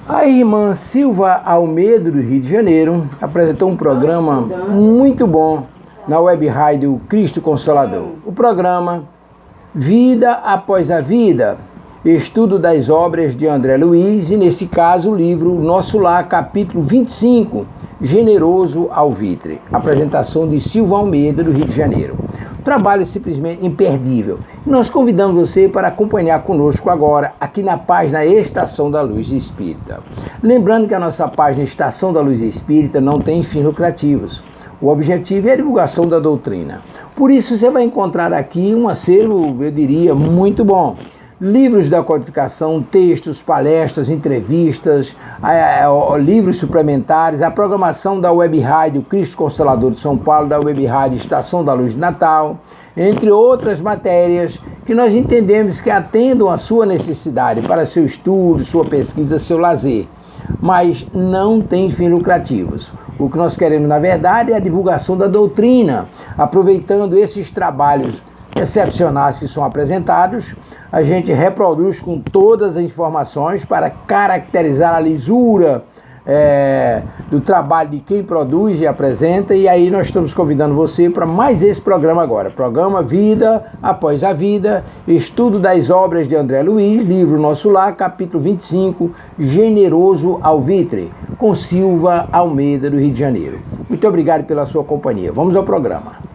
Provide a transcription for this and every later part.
A irmã Silva Almeida, do Rio de Janeiro, apresentou um programa muito bom na web rádio Cristo Consolador. O programa Vida Após a Vida, estudo das obras de André Luiz, e nesse caso o livro Nosso Lar, capítulo 25, Generoso Alvitre. Apresentação de Silva Almeida, do Rio de Janeiro. O trabalho é simplesmente imperdível. Nós convidamos você para acompanhar conosco agora, aqui na página Estação da Luz Espírita. Lembrando que a nossa página Estação da Luz Espírita não tem fins lucrativos. O objetivo é a divulgação da doutrina. Por isso você vai encontrar aqui um acervo, eu diria, muito bom. Livros da codificação, textos, palestras, entrevistas, livros suplementares, a programação da Web Rádio Cristo Consolador de São Paulo, da Web Rádio Estação da Luz de Natal, entre outras matérias que nós entendemos que atendam à sua necessidade para seu estudo, sua pesquisa, seu lazer, mas não tem fins lucrativos. O que nós queremos, na verdade, é a divulgação da doutrina, aproveitando esses trabalhos excepcionais que são apresentados, a gente reproduz com todas as informações para caracterizar a lisura do trabalho de quem produz e apresenta, e aí nós estamos convidando você para mais esse programa agora, programa Vida Após a Vida, estudo das obras de André Luiz, livro Nosso Lar, capítulo 25, Generoso Alvitre, com Silva Almeida, do Rio de Janeiro. Muito obrigado pela sua companhia. Vamos ao programa.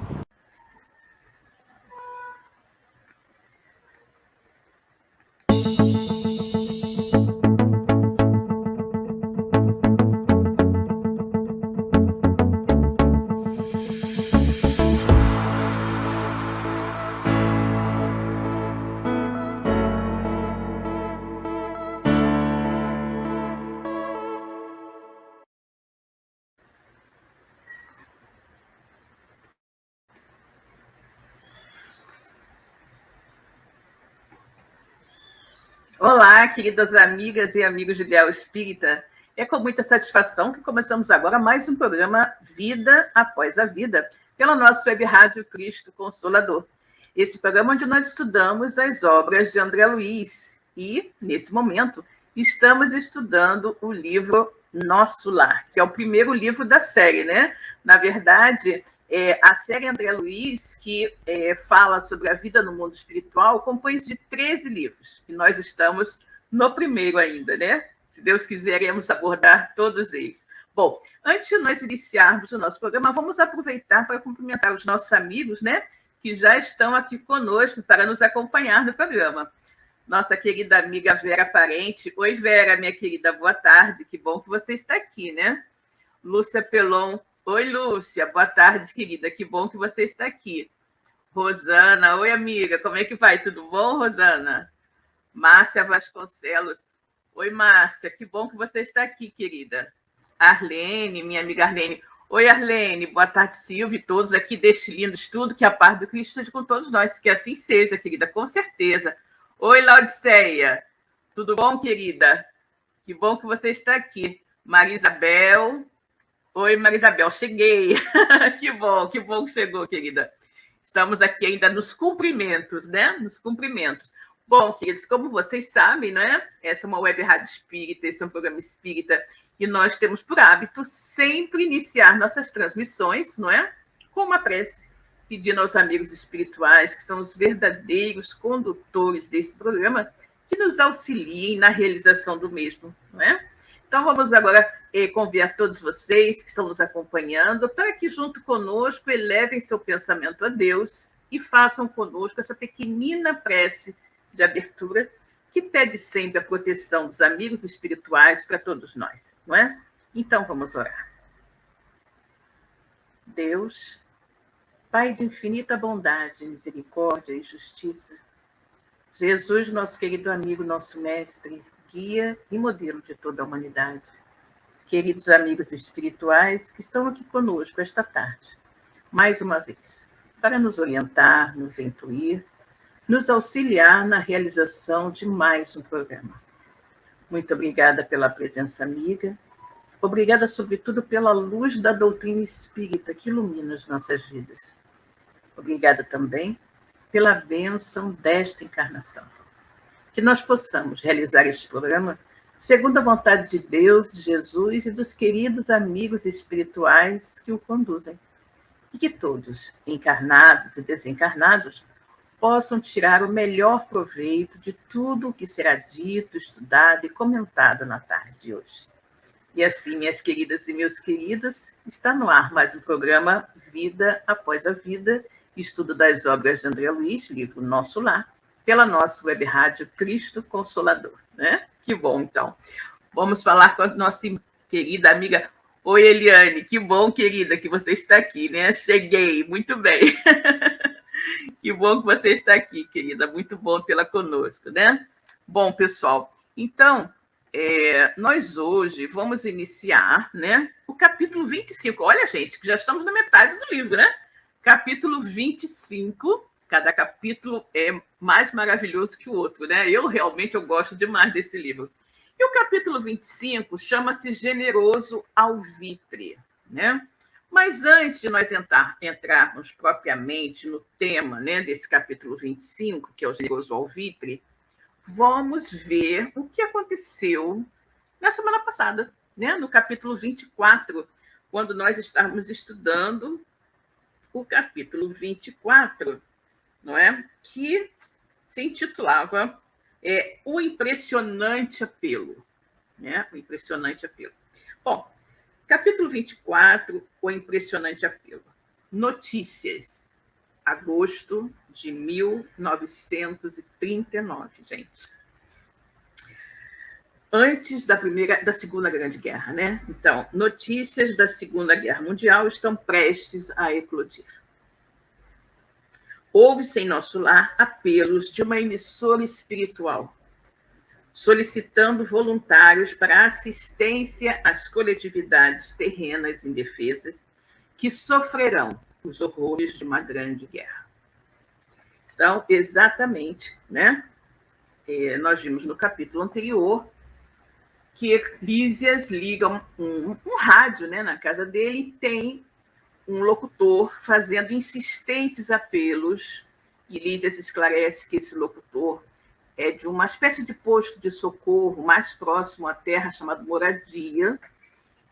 Olá, queridas amigas e amigos de Ideal Espírita. É com muita satisfação que começamos agora mais um programa Vida Após a Vida, pela nossa web rádio Cristo Consolador. Esse programa onde nós estudamos as obras de André Luiz e, nesse momento, estamos estudando o livro Nosso Lar, que é o primeiro livro da série, né? Na verdade, a série André Luiz, que fala sobre a vida no mundo espiritual, compõe-se de 13 livros, e nós estamos no primeiro ainda, né? Se Deus quiser, iremos abordar todos eles. Bom, antes de nós iniciarmos o nosso programa, vamos aproveitar para cumprimentar os nossos amigos, né? Que já estão aqui conosco para nos acompanhar no programa. Nossa querida amiga Vera Parente. Oi, Vera, minha querida, boa tarde. Que bom que você está aqui, né? Lúcia Pelon. Oi, Lúcia. Boa tarde, querida. Que bom que você está aqui. Rosana. Oi, amiga. Como é que vai? Tudo bom, Rosana? Márcia Vasconcelos. Oi, Márcia. Que bom que você está aqui, querida. Arlene, minha amiga Arlene. Oi, Arlene. Boa tarde, Silvia. Todos aqui deste lindo estudo. Que a paz do Cristo esteja com todos nós. Que assim seja, querida. Com certeza. Oi, Laodiceia. Tudo bom, querida? Que bom que você está aqui. Marisabel. Oi, Marisabel, cheguei. Que bom que chegou, querida. Estamos aqui ainda nos cumprimentos, né? Nos cumprimentos. Bom, queridos, como vocês sabem, não é? Essa é uma web rádio espírita, esse é um programa espírita, e nós temos por hábito sempre iniciar nossas transmissões, não é? Com uma prece, pedindo aos amigos espirituais, que são os verdadeiros condutores desse programa, que nos auxiliem na realização do mesmo, não é? Então, vamos agora convidar todos vocês que estão nos acompanhando para que, junto conosco, elevem seu pensamento a Deus e façam conosco essa pequenina prece de abertura que pede sempre a proteção dos amigos espirituais para todos nós, não é? Então, vamos orar. Deus, Pai de infinita bondade, misericórdia e justiça, Jesus, nosso querido amigo, nosso mestre, guia e modelo de toda a humanidade. Queridos amigos espirituais que estão aqui conosco esta tarde, mais uma vez, para nos orientar, nos intuir, nos auxiliar na realização de mais um programa. Muito obrigada pela presença amiga, obrigada sobretudo pela luz da doutrina espírita que ilumina as nossas vidas. Obrigada também pela bênção desta encarnação. Que nós possamos realizar este programa segundo a vontade de Deus, de Jesus e dos queridos amigos espirituais que o conduzem. E que todos, encarnados e desencarnados, possam tirar o melhor proveito de tudo o que será dito, estudado e comentado na tarde de hoje. E assim, minhas queridas e meus queridos, está no ar mais um programa Vida Após a Vida, estudo das obras de André Luiz, livro Nosso Lar, pela nossa web rádio Cristo Consolador, né? Que bom, então. Vamos falar com a nossa querida amiga. Oi, Eliane, que bom, querida, que você está aqui, né? Cheguei, muito bem. Que bom que você está aqui, querida, muito bom tê-la conosco, né? Bom, pessoal, então, nós hoje vamos iniciar, né, o capítulo 25. Olha, gente, que já estamos na metade do livro, né? Capítulo 25, cada capítulo é mais maravilhoso que o outro, né? Eu gosto demais desse livro. E o capítulo 25 chama-se Generoso Alvitre, né? Mas antes de nós entrarmos propriamente no tema, né, desse capítulo 25, que é o Generoso Alvitre, vamos ver o que aconteceu na semana passada, né, no capítulo 24, quando nós estávamos estudando o capítulo 24, não é? Que se intitulava O Impressionante Apelo. Né? O Impressionante Apelo. Bom, capítulo 24, O Impressionante Apelo. Notícias. Agosto de 1939, gente. Antes da Segunda Grande Guerra, né? Então, notícias da Segunda Guerra Mundial estão prestes a eclodir. Houve-se em nosso lar apelos de uma emissora espiritual, solicitando voluntários para assistência às coletividades terrenas indefesas que sofrerão os horrores de uma grande guerra. Então, exatamente, né? Nós vimos no capítulo anterior que Lísias liga um rádio, né, na casa dele e tem um locutor fazendo insistentes apelos, e Lísias esclarece que esse locutor é de uma espécie de posto de socorro mais próximo à terra, chamado Moradia,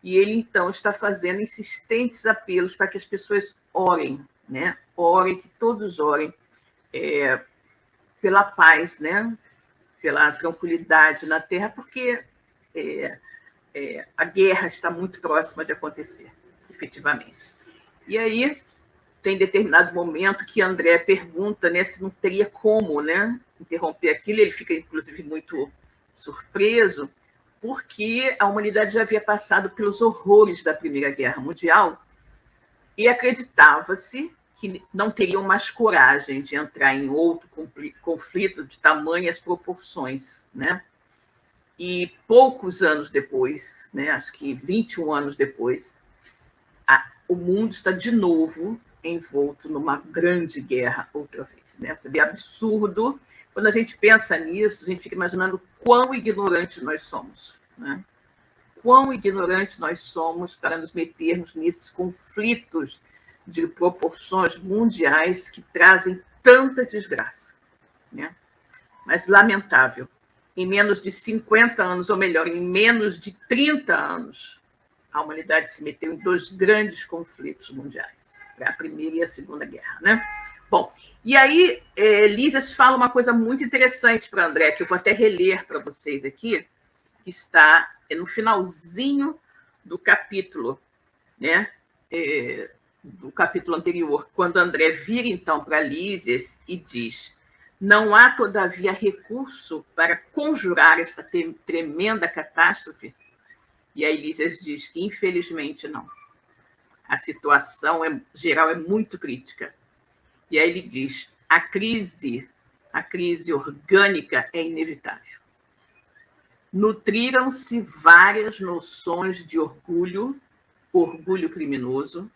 e ele, então, está fazendo insistentes apelos para que as pessoas orem, né? Orem, que todos orem pela paz, né? Pela tranquilidade na terra, porque a guerra está muito próxima de acontecer, efetivamente. E aí, tem determinado momento que André pergunta, né, se não teria como, né, interromper aquilo. Ele fica, inclusive, muito surpreso, porque a humanidade já havia passado pelos horrores da Primeira Guerra Mundial e acreditava-se que não teriam mais coragem de entrar em outro conflito de tamanhas proporções, né? E poucos anos depois, né, acho que 21 anos depois, o mundo está de novo envolto numa grande guerra outra vez, né? Você vê absurdo. Quando a gente pensa nisso, a gente fica imaginando quão ignorantes nós somos, né? Quão ignorantes nós somos para nos metermos nesses conflitos de proporções mundiais que trazem tanta desgraça, né? Mas lamentável. Em menos de 50 anos, ou melhor, em menos de 30 anos, a humanidade se meteu em dois grandes conflitos mundiais, a Primeira e a Segunda Guerra, né? Bom, e aí Lísias fala uma coisa muito interessante para André, que eu vou até reler para vocês aqui, que está no finalzinho do capítulo, né? Do capítulo anterior, quando André vira então para Lísias e diz: não há, todavia, recurso para conjurar essa tremenda catástrofe? E aí Lísias diz que, infelizmente, não. A situação geral é muito crítica. E aí ele diz: a crise orgânica é inevitável. Nutriram-se várias noções de orgulho criminoso,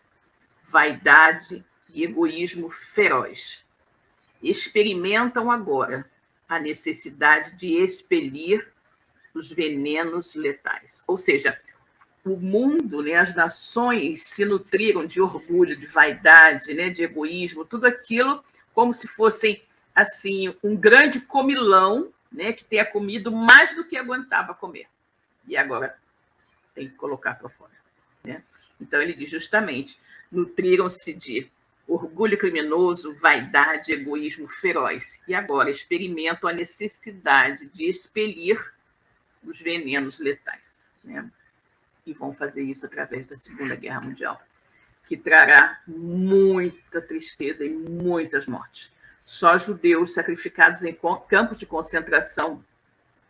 vaidade e egoísmo feroz. Experimentam agora a necessidade de expelir os venenos letais. Ou seja, o mundo, né, as nações se nutriram de orgulho, de vaidade, né, de egoísmo, tudo aquilo como se fossem assim um grande comilão, né, que tenha comido mais do que aguentava comer. e agora tem que colocar para fora, né? Então, ele diz justamente, nutriram-se de orgulho criminoso, vaidade, egoísmo feroz, e agora experimentam a necessidade de expelir os venenos letais, né? E vão fazer isso através da Segunda Guerra Mundial, que trará muita tristeza e muitas mortes. Só judeus sacrificados em campos de concentração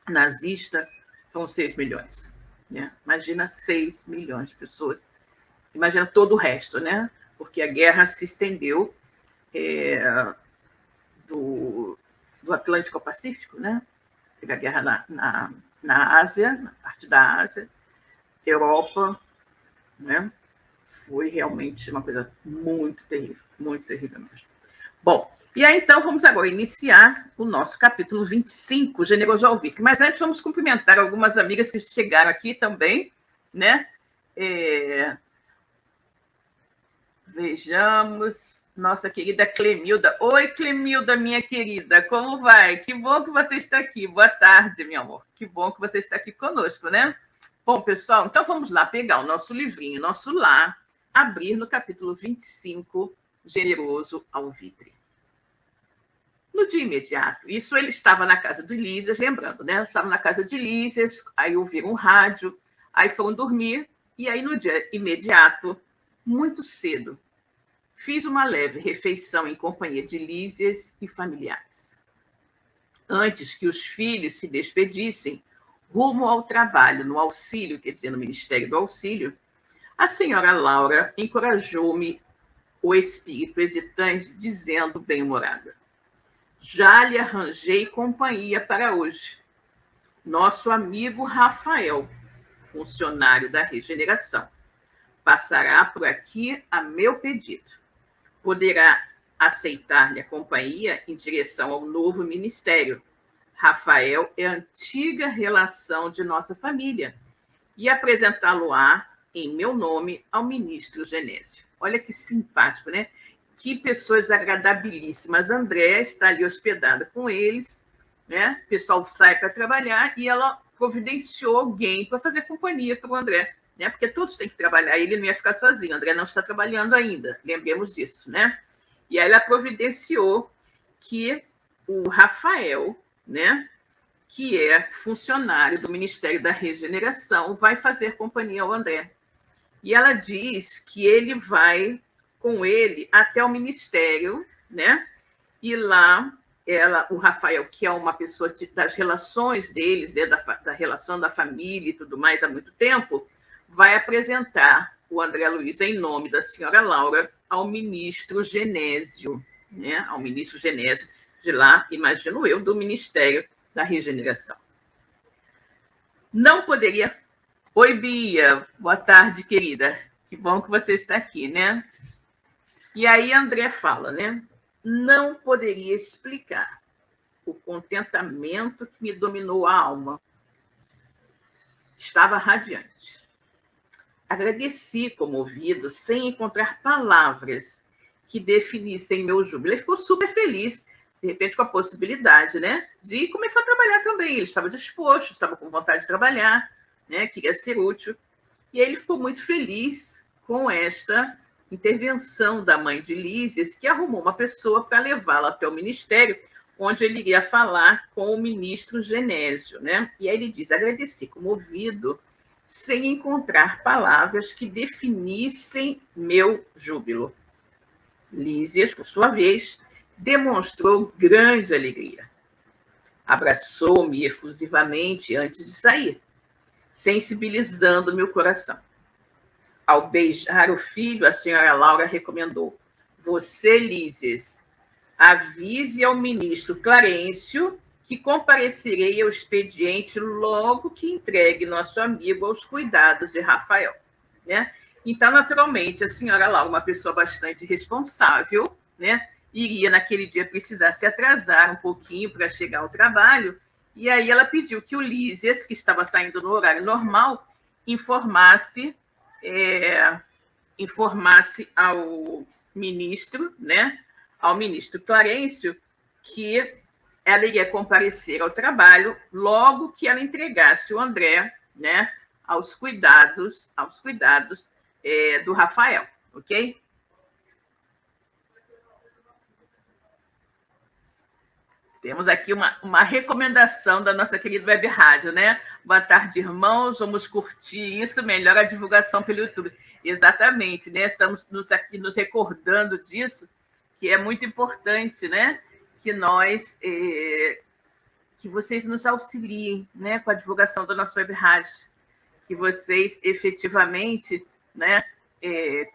nazista foram 6 milhões. Né? Imagina 6 milhões de pessoas. Imagina todo o resto, né? Porque a guerra se estendeu do Atlântico ao Pacífico, né? Teve a guerra na Ásia, na parte da Ásia, Europa, né? Foi realmente uma coisa muito terrível mesmo. Bom, e aí então vamos agora iniciar o nosso capítulo 25, Generoso ao Vic. Mas antes vamos cumprimentar algumas amigas que chegaram aqui também, né? Vejamos, nossa querida Clemilda. Oi, Clemilda, minha querida, como vai? Que bom que você está aqui. Boa tarde, meu amor. Que bom que você está aqui conosco, né? Bom, pessoal, então vamos lá pegar o nosso livrinho, nosso lar, abrir no capítulo 25, Generoso ao Vidre. No dia imediato, isso ele estava na casa de Lísias, lembrando, né? Estava na casa de Lísias, aí ouviram um rádio, aí foram dormir, e aí no dia imediato, muito cedo, fiz uma leve refeição em companhia de Lísias e familiares. Antes que os filhos se despedissem, rumo ao trabalho, no auxílio, quer dizer, no Ministério do Auxílio, a senhora Laura encorajou-me o espírito hesitante, dizendo bem-humorada: já lhe arranjei companhia para hoje. Nosso amigo Rafael, funcionário da Regeneração, passará por aqui a meu pedido. Poderá aceitar-lhe a companhia em direção ao novo ministério. Rafael é antiga relação de nossa família e apresentá-lo-á em meu nome ao ministro Genésio. Olha que simpático, né? Que pessoas agradabilíssimas. André está ali hospedada com eles, né? O pessoal sai para trabalhar e ela providenciou alguém para fazer companhia para o André, né? Porque todos têm que trabalhar, ele não ia ficar sozinho. O André não está trabalhando ainda, lembremos disso, né? E aí ela providenciou que o Rafael, né, que é funcionário do Ministério da Regeneração, vai fazer companhia ao André. E ela diz que ele vai com ele até o ministério, né? E lá, o Rafael, que é uma pessoa das relações deles, né? da relação da família e tudo mais há muito tempo, vai apresentar o André Luiz, em nome da senhora Laura, ao ministro Genésio, né? Ao ministro Genésio, de lá, imagino eu, do Ministério da Regeneração. Não poderia... Oi, Bia. Boa tarde, querida. Que bom que você está aqui, né? E aí André fala, né? Não poderia explicar o contentamento que me dominou a alma. Estava radiante. Agradeci, comovido, sem encontrar palavras que definissem meu júbilo. Ele ficou super feliz, de repente, com a possibilidade, né, de começar a trabalhar também. Ele estava disposto, estava com vontade de trabalhar, né, queria ser útil. E aí ele ficou muito feliz com esta intervenção da mãe de Lísias, que arrumou uma pessoa para levá-la até o ministério, onde ele iria falar com o ministro Genésio, né? E aí ele diz: agradeci, comovido, sem encontrar palavras que definissem meu júbilo. Lísias, por sua vez, demonstrou grande alegria. Abraçou-me efusivamente antes de sair, sensibilizando meu coração. Ao beijar o filho, a senhora Laura recomendou: você, Lísias, avise ao ministro Clarencio que comparecerei ao expediente logo que entregue nosso amigo aos cuidados de Rafael. Né? Então, naturalmente, a senhora Laura, uma pessoa bastante responsável, né, iria naquele dia precisar se atrasar um pouquinho para chegar ao trabalho, e aí ela pediu que o Lísias, que estava saindo no horário normal, informasse ao ministro, né, ao ministro Clarencio, que ela iria comparecer ao trabalho logo que ela entregasse o André né, aos cuidados do Rafael, ok? Temos aqui uma recomendação da nossa querida Web Rádio, né? Boa tarde, irmãos. Vamos curtir isso, melhor a divulgação pelo YouTube. Exatamente, né? Estamos aqui nos recordando disso, que é muito importante, né? Que nós, que vocês nos auxiliem, né? Com a divulgação da nossa Web Rádio, que vocês efetivamente, né?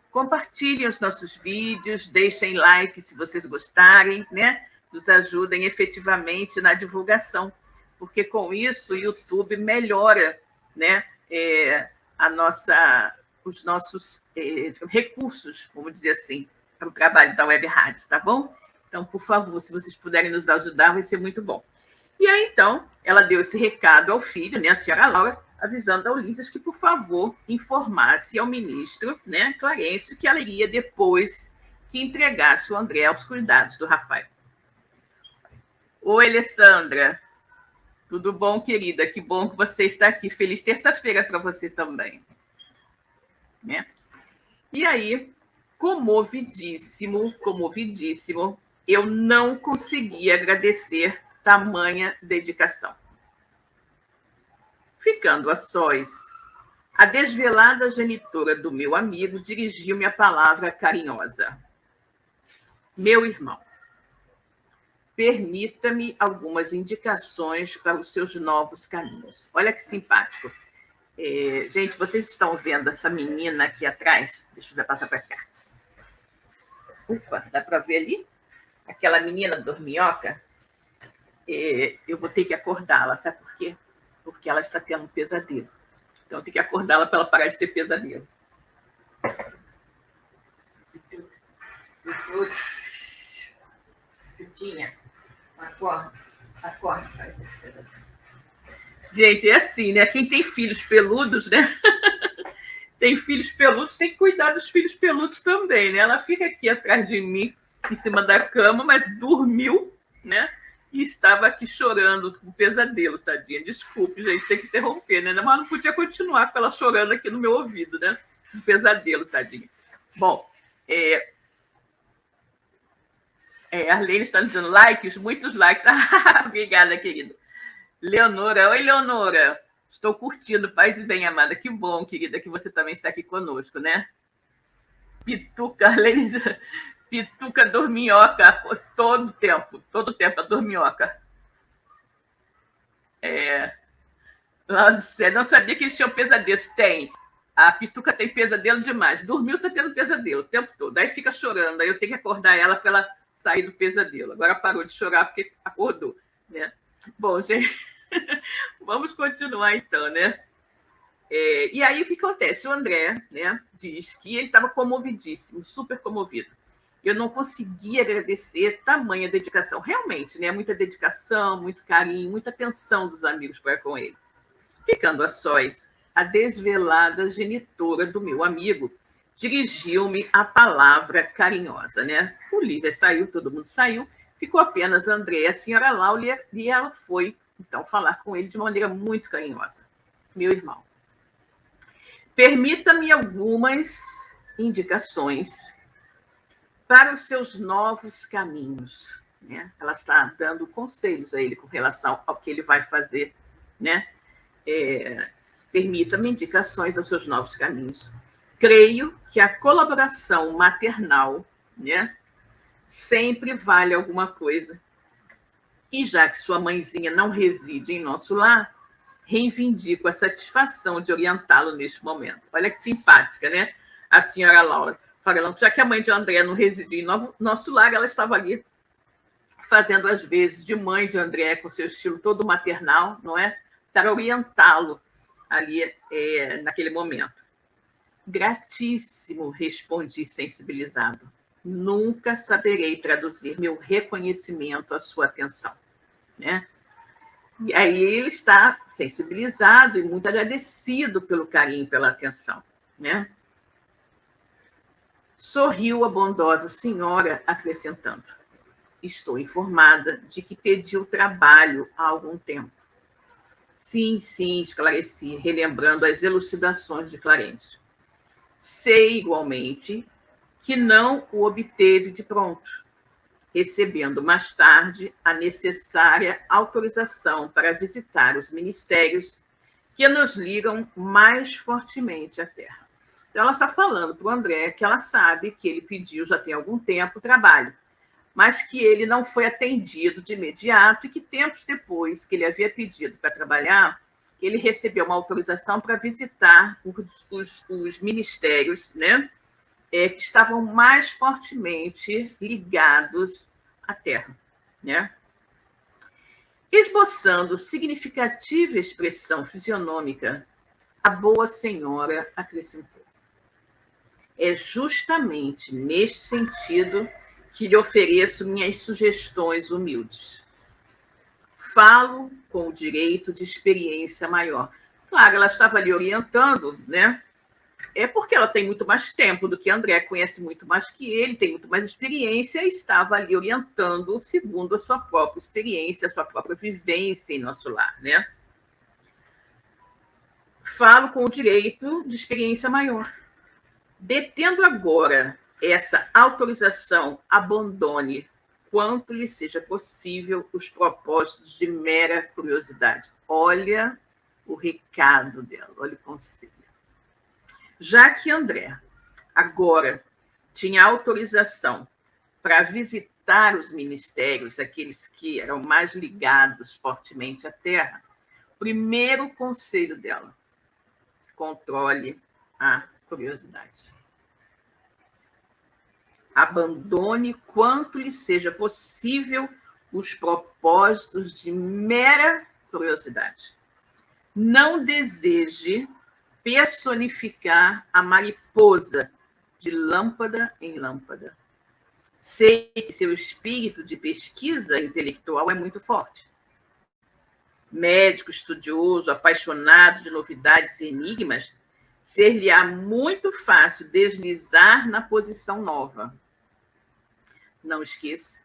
Compartilhem os nossos vídeos, deixem like se vocês gostarem, né? Nos ajudem efetivamente na divulgação, porque com isso o YouTube melhora, né, os nossos recursos, vamos dizer assim, para o trabalho da Web Rádio, tá bom? Então, por favor, se vocês puderem nos ajudar, vai ser muito bom. E aí, então, ela deu esse recado ao filho, né, a senhora Laura, avisando a Ulisses que, por favor, informasse ao ministro, né, Clarencio, que ela iria depois que entregasse o André aos cuidados do Rafael. Oi, Alessandra. Tudo bom, querida? Que bom que você está aqui. Feliz terça-feira para você também. Né? E aí, comovidíssimo, eu não consegui agradecer tamanha dedicação. Ficando a sós, a desvelada genitora do meu amigo dirigiu-me a palavra carinhosa. Meu irmão, permita-me algumas indicações para os seus novos caminhos. Olha que simpático. Gente, vocês estão vendo essa menina aqui atrás? Deixa eu passar para cá. Opa, dá para ver ali? Aquela menina dorminhoca? Eu vou ter que acordá-la, sabe por quê? Porque ela está tendo um pesadelo. Então, eu tenho que acordá-la para ela parar de ter pesadelo. Tutinha. Acorda. Gente, é assim, né? Quem tem filhos peludos, né? Tem filhos peludos, tem que cuidar dos filhos peludos também, né? Ela fica aqui atrás de mim, em cima da cama, mas dormiu, né? E estava aqui chorando, com pesadelo, tadinha. Desculpe, gente, tem que interromper, né? Mas não podia continuar com ela chorando aqui no meu ouvido, né? Um pesadelo, tadinha. Bom, a Arlene está dizendo likes, muitos likes. Obrigada, querida. Leonora, oi, Leonora. Estou curtindo, paz e bem, amada. Que bom, querida, que você também está aqui conosco, né? Pituca, Arlene, Pituca dorminhoca, todo tempo a dorminhoca. Não sabia que eles tinham pesadelo. Tem. A Pituca tem pesadelo demais. Dormiu, está tendo pesadelo o tempo todo. Aí fica chorando, aí eu tenho que acordar ela para ela sair do pesadelo. Agora parou de chorar porque acordou, né? Bom, gente, vamos continuar então, né? E aí o que acontece? O André, né, diz que ele estava comovidíssimo, super comovido. Eu não conseguia agradecer tamanha dedicação. Realmente, né? Muita dedicação, muito carinho, muita atenção dos amigos para com ele. Ficando a sós, a desvelada genitora do meu amigo dirigiu-me a palavra carinhosa, né? O Ulisses saiu, todo mundo saiu, ficou apenas André e a senhora Láulia, e ela foi, então, falar com ele de uma maneira muito carinhosa. Meu irmão, permita-me algumas indicações para os seus novos caminhos, né? Ela está dando conselhos a ele com relação ao que ele vai fazer, né? Permita-me indicações aos seus novos caminhos. Creio que a colaboração maternal, né, sempre vale alguma coisa. E já que sua mãezinha não reside em nosso lar, reivindico a satisfação de orientá-lo neste momento. Olha que simpática, né? A senhora Laura falando, já que a mãe de André não residia em nosso lar, ela estava ali fazendo as vezes de mãe de André, com seu estilo todo maternal, não é? Para orientá-lo ali naquele momento. Gratíssimo, respondi sensibilizado. Nunca saberei traduzir meu reconhecimento à sua atenção, né? E aí ele está sensibilizado e muito agradecido pelo carinho, pela atenção, né? Sorriu a bondosa senhora, acrescentando: estou informada de que pediu trabalho há algum tempo. Sim, sim, esclareci, relembrando as elucidações de Clarence. Sei, igualmente, que não o obteve de pronto, recebendo mais tarde a necessária autorização para visitar os ministérios que nos ligam mais fortemente à Terra. Então, ela está falando para o André que ela sabe que ele pediu já tem algum tempo trabalho, mas que ele não foi atendido de imediato e que tempos depois que ele havia pedido para trabalhar, ele recebeu uma autorização para visitar os ministérios, né, que estavam mais fortemente ligados à Terra, né? Esboçando significativa expressão fisionômica, a boa senhora acrescentou: é justamente neste sentido que lhe ofereço minhas sugestões humildes. Falo com o direito de experiência maior. Claro, ela estava ali orientando, né? É porque ela tem muito mais tempo do que André, conhece muito mais que ele, tem muito mais experiência e estava ali orientando segundo a sua própria experiência, a sua própria vivência em nosso lar, né? Falo com o direito de experiência maior. Detendo agora essa autorização, abandone, quanto lhe seja possível, os propósitos de mera curiosidade. Olha o recado dela, olha o conselho. Já que André agora tinha autorização para visitar os ministérios, aqueles que eram mais ligados fortemente à Terra, primeiro conselho dela: controle a curiosidade. Abandone quanto lhe seja possível os propósitos de mera curiosidade. Não deseje personificar a mariposa de lâmpada em lâmpada. Sei que seu espírito de pesquisa intelectual é muito forte. Médico, estudioso, apaixonado de novidades e enigmas, ser-lhe-á muito fácil deslizar na posição nova. Não esqueça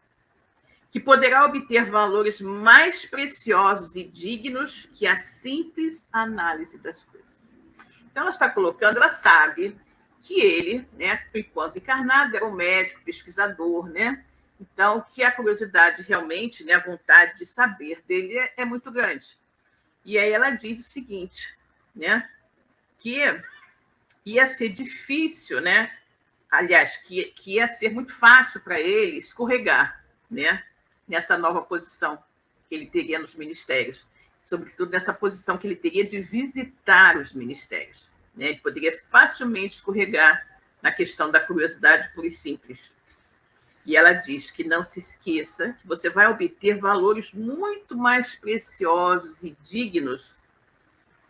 que poderá obter valores mais preciosos e dignos que a simples análise das coisas. Então, ela está colocando, ela sabe que ele, né, enquanto encarnado, era um médico, pesquisador, né? Então, que a curiosidade realmente, né, a vontade de saber dele é muito grande. E aí ela diz o seguinte, né, que ia ser difícil, né? Aliás, que ia ser muito fácil para ele escorregar, né, nessa nova posição que ele teria nos ministérios, sobretudo nessa posição que ele teria de visitar os ministérios. Né? Ele poderia facilmente escorregar na questão da curiosidade pura e simples. E ela diz que não se esqueça que você vai obter valores muito mais preciosos e dignos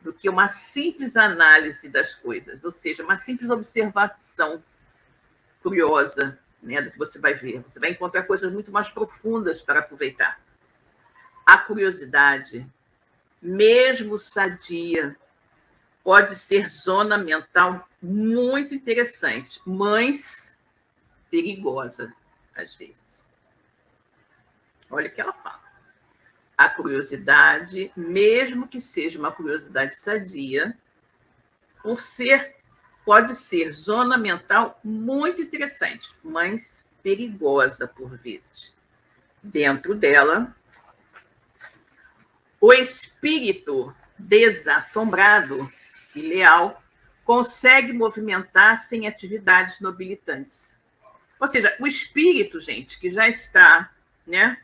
do que uma simples análise das coisas, ou seja, uma simples observação curiosa, né, do que você vai ver. Você vai encontrar coisas muito mais profundas para aproveitar. A curiosidade, mesmo sadia, pode ser zona mental muito interessante, mas perigosa, às vezes. Olha o que ela fala. A curiosidade, mesmo que seja uma curiosidade sadia, pode ser zona mental muito interessante, mas perigosa por vezes. Dentro dela, o espírito desassombrado e leal consegue movimentar-se em atividades nobilitantes. Ou seja, o espírito, gente, que já está, né,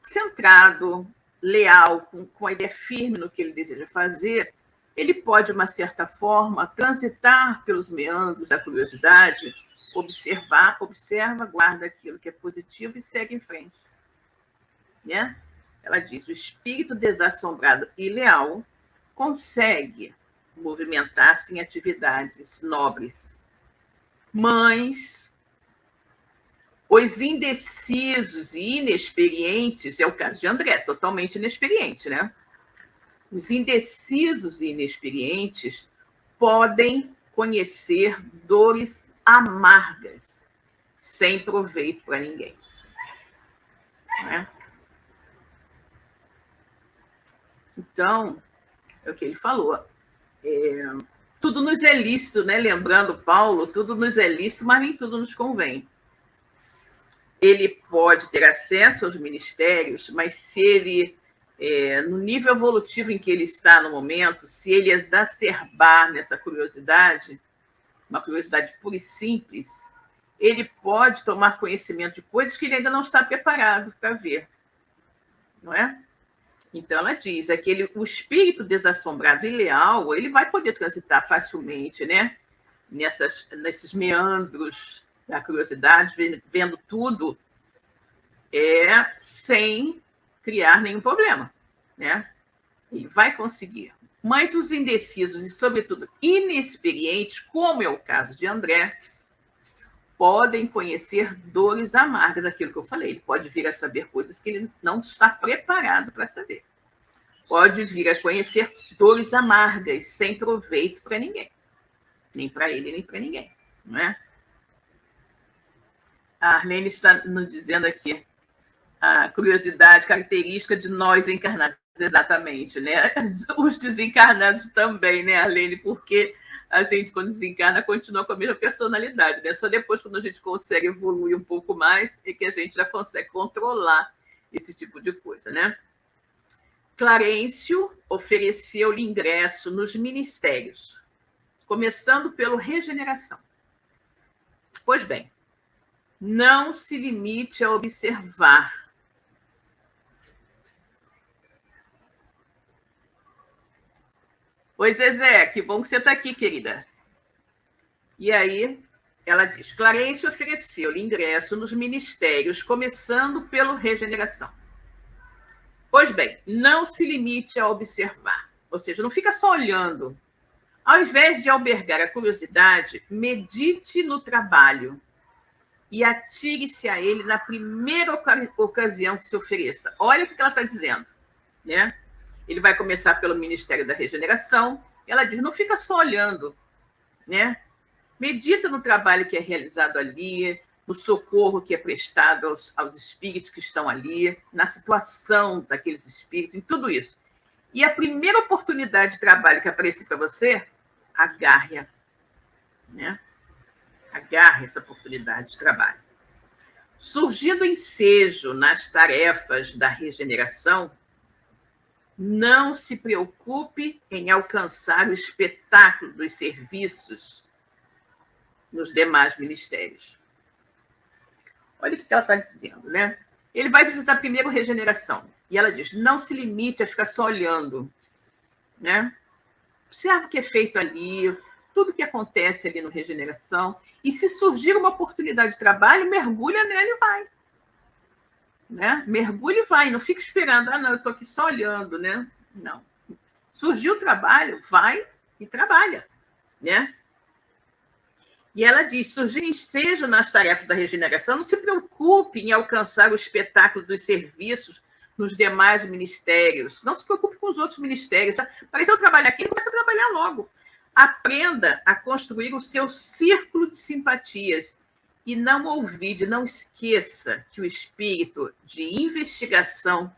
centrado, leal, com a ideia firme no que ele deseja fazer, ele pode, de uma certa forma, transitar pelos meandros da curiosidade, observa, guarda aquilo que é positivo e segue em frente. Né? Ela diz, o espírito desassombrado e leal consegue movimentar-se em atividades nobres, mas os indecisos e inexperientes, é o caso de André, totalmente inexperiente, né? Os indecisos e inexperientes podem conhecer dores amargas, sem proveito para ninguém. Né? Então, É o que ele falou. Tudo nos é lícito, né? Lembrando Paulo, tudo nos é lícito, mas nem tudo nos convém. Ele pode ter acesso aos ministérios, mas se ele, no nível evolutivo em que ele está no momento, se ele exacerbar nessa curiosidade, uma curiosidade pura e simples, ele pode tomar conhecimento de coisas que ele ainda não está preparado para ver, não é? Então, ela diz, o espírito desassombrado e leal, ele vai poder transitar facilmente, né? Nesses meandros da curiosidade, vendo tudo, sem criar nenhum problema, né? Ele vai conseguir. Mas os indecisos e, sobretudo, inexperientes, como é o caso de André, podem conhecer dores amargas, aquilo que eu falei. Ele pode vir a saber coisas que ele não está preparado para saber. Pode vir a conhecer dores amargas, sem proveito para ninguém. Nem para ele, nem para ninguém. Não é? A Arlene está nos dizendo aqui a curiosidade característica de nós encarnados. Exatamente, né? Os desencarnados também, né, Arlene? Porque a gente, quando desencarna, continua com a mesma personalidade, né? Só depois, quando a gente consegue evoluir um pouco mais, é que a gente já consegue controlar esse tipo de coisa, né? Clarencio ofereceu-lhe ingresso nos ministérios, começando pelo Regeneração. Pois bem, não se limite a observar. Oi, Zezé, que bom que você está aqui, querida. E aí, ela diz, Clarencio ofereceu-lhe ingresso nos ministérios, começando pelo Regeneração. Pois bem, não se limite a observar, ou seja, não fica só olhando. Ao invés de albergar a curiosidade, medite no trabalho e atire-se a ele na primeira ocasião que se ofereça. Olha o que ela está dizendo, né? Ele vai começar pelo Ministério da Regeneração. Ela diz, não fica só olhando, né? Medita no trabalho que é realizado ali, no socorro que é prestado aos espíritos que estão ali, na situação daqueles espíritos, em tudo isso. E a primeira oportunidade de trabalho que aparecer para você, agarre-a, né? Agarre essa oportunidade de trabalho. Surgindo ensejo nas tarefas da regeneração, não se preocupe em alcançar o espetáculo dos serviços nos demais ministérios. Olha o que ela está dizendo, né? Ele vai visitar primeiro Regeneração. E ela diz, não se limite a ficar só olhando, né? Observa o que é feito ali, tudo que acontece ali no Regeneração. E se surgir uma oportunidade de trabalho, mergulha nele e vai. Né? Mergulha e vai, não fica esperando, não, eu estou aqui só olhando, né? Não. Surgiu o trabalho, vai e trabalha, né? E ela diz, surgir ensejo nas tarefas da regeneração, não se preocupe em alcançar o espetáculo dos serviços nos demais ministérios, não se preocupe com os outros ministérios. Apareceu trabalhar aqui, começa a trabalhar logo. Aprenda a construir o seu círculo de simpatias. E não ouvide, não esqueça que o espírito de investigação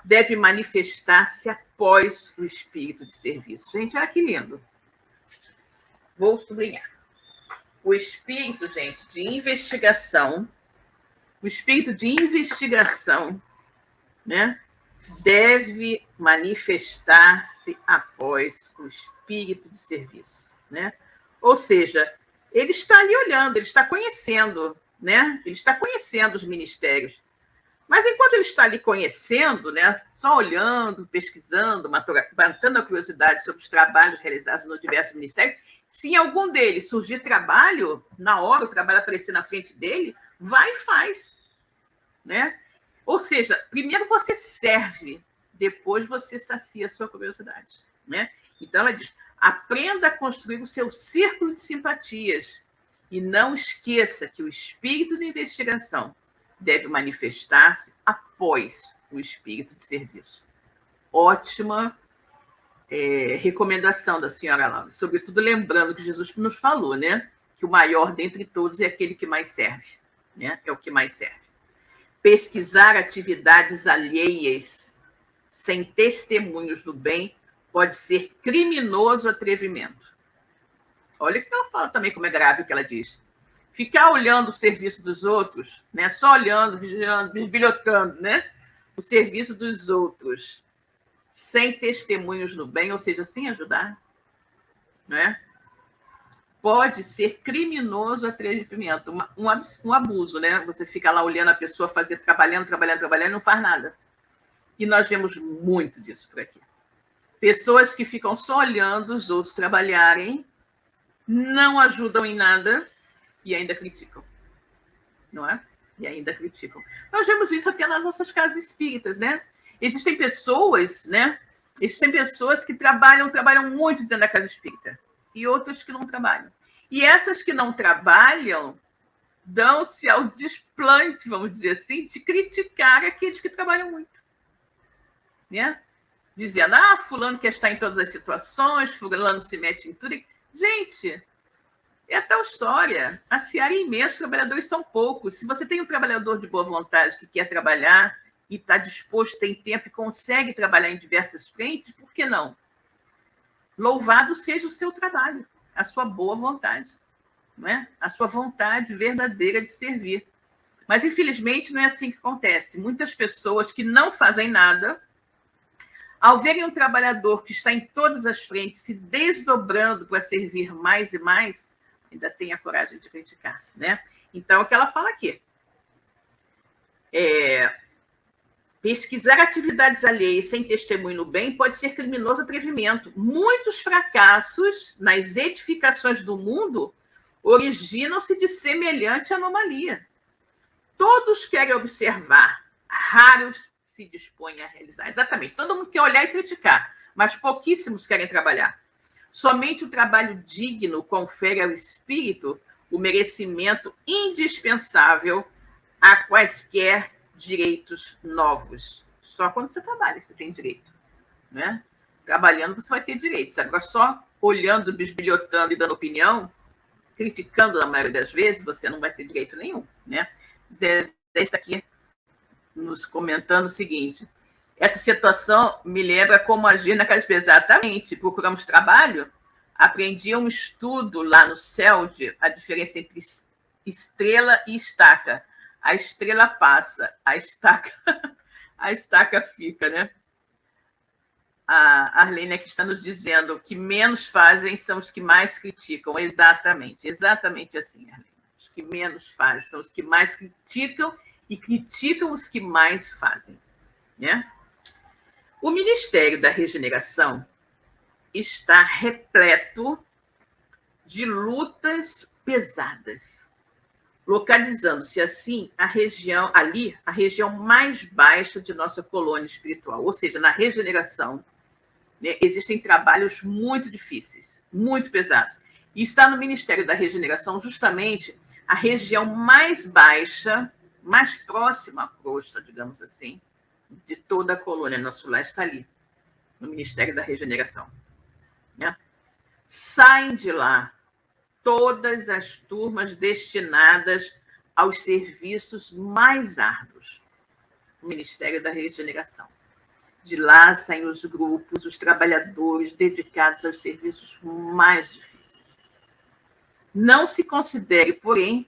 deve manifestar-se após o espírito de serviço. Gente, olha que lindo. Vou sublinhar. O espírito, gente, de investigação, né, deve manifestar-se após o espírito de serviço, né? Ou seja, ele está ali olhando, ele está conhecendo, né? Ele está conhecendo os ministérios. Mas enquanto ele está ali conhecendo, né, só olhando, pesquisando, matando a curiosidade sobre os trabalhos realizados nos diversos ministérios, se em algum deles surgir trabalho, na hora o trabalho aparecer na frente dele, vai e faz, né? Ou seja, primeiro você serve, depois você sacia a sua curiosidade, né? Então ela diz, aprenda a construir o seu círculo de simpatias e não esqueça que o espírito de investigação deve manifestar-se após o espírito de serviço. Ótima recomendação da senhora Laura, sobretudo lembrando que Jesus nos falou, né? Que o maior dentre todos é aquele que mais serve, né? É o que mais serve. Pesquisar atividades alheias sem testemunhos do bem pode ser criminoso atrevimento. Olha o que ela fala também, como é grave o que ela diz. Ficar olhando o serviço dos outros, né? Só olhando, vigiando, bisbilhotando, né? O serviço dos outros, sem testemunhos no bem, ou seja, sem ajudar, né? Pode ser criminoso atrevimento, um abuso, né? Você fica lá olhando a pessoa fazer, trabalhando, e não faz nada. E nós vemos muito disso por aqui. Pessoas que ficam só olhando os outros trabalharem, não ajudam em nada e ainda criticam, não é? E ainda criticam. Nós vemos isso até nas nossas casas espíritas, né? Existem pessoas, né? Existem pessoas que trabalham muito dentro da casa espírita e outras que não trabalham. E essas que não trabalham dão-se ao desplante, vamos dizer assim, de criticar aqueles que trabalham muito, né? Dizendo, fulano quer estar em todas as situações, fulano se mete em tudo. Gente, é a tal história. A seara é imensa, os trabalhadores são poucos. Se você tem um trabalhador de boa vontade que quer trabalhar e está disposto, tem tempo e consegue trabalhar em diversas frentes, por que não? Louvado seja o seu trabalho, a sua boa vontade, não é? A sua vontade verdadeira de servir. Mas, infelizmente, não é assim que acontece. Muitas pessoas que não fazem nada, ao verem um trabalhador que está em todas as frentes se desdobrando para servir mais e mais, ainda tem a coragem de criticar, né? Então, o que ela fala aqui pesquisar atividades alheias sem testemunho no bem pode ser criminoso atrevimento. Muitos fracassos nas edificações do mundo originam-se de semelhante anomalia. Todos querem observar, raros se dispõem a realizar. Exatamente, todo mundo quer olhar e criticar, mas pouquíssimos querem trabalhar. Somente o trabalho digno confere ao espírito o merecimento indispensável a quaisquer direitos novos. Só quando você trabalha você tem direito, né? Trabalhando você vai ter direitos. Agora, só olhando, bisbilhotando e dando opinião, criticando na maioria das vezes, você não vai ter direito nenhum, né? Zé está aqui nos comentando o seguinte: essa situação me lembra como agir na casa pesada. Exatamente, procuramos trabalho, aprendi um estudo lá no CELD, a diferença entre estrela e estaca. A estrela passa, a estaca fica, né? A Arlene aqui está nos dizendo que menos fazem são os que mais criticam. Exatamente assim, Arlene. Os que menos fazem são os que mais criticam e criticam os que mais fazem, né? O Ministério da Regeneração está repleto de lutas pesadas, localizando-se assim a região mais baixa de nossa colônia espiritual, ou seja, na regeneração, né, existem trabalhos muito difíceis, muito pesados. E está no Ministério da Regeneração justamente a região mais baixa, mais próxima à crosta, digamos assim, de toda a colônia. Nosso lar está ali, no Ministério da Regeneração, né? Saem de lá todas as turmas destinadas aos serviços mais árduos, o Ministério da Regeneração. De lá saem os grupos, os trabalhadores dedicados aos serviços mais difíceis. Não se considere, porém,